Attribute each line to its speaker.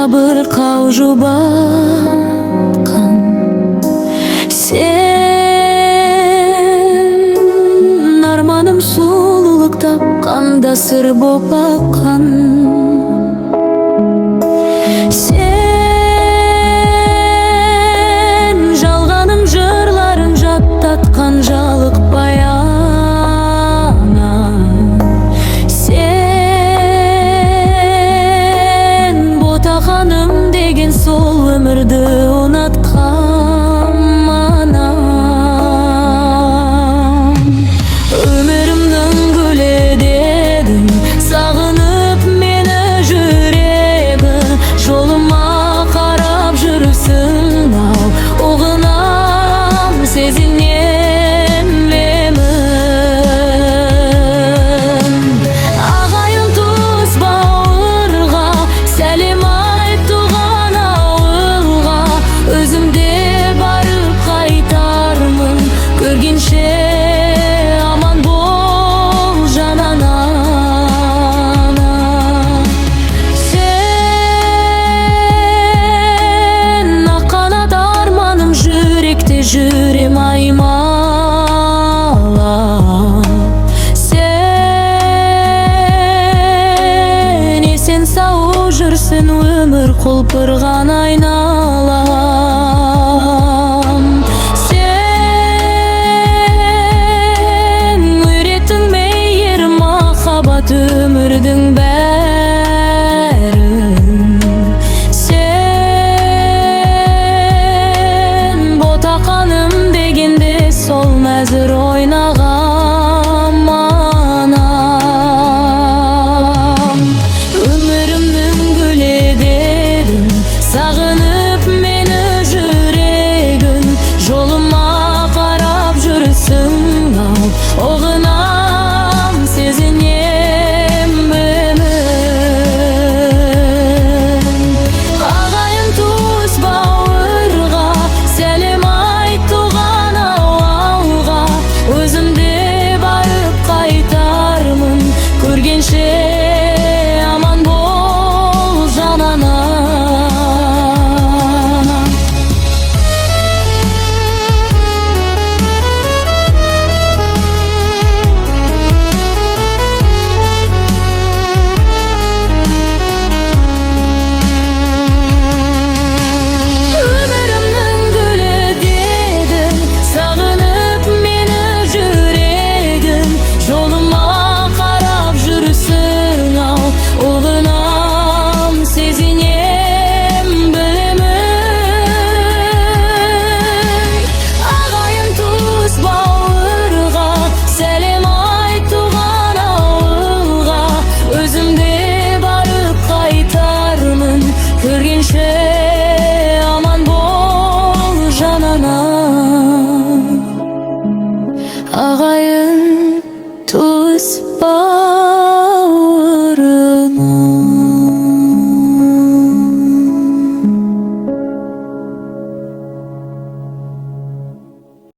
Speaker 1: sabır kavju batkan. Sen armanım sululukta, kanda sır bop akkan. Sen жалганым жырларын жаттаткан жалык баяна. Sen ботаканым деген сол өмүрдү унаткан манам. Өмүрүмдүн гүлү дедим, сагынып мени жүрегим. Жолума карап жүрүпсүң ал, угунам сезинем эмин. Агайын туз бауырга, сәлем айт туган ауылга. Өзүмде барып кайтармын, көргенше аман бол жанана. Sen ак канат арманым жүректе жүр.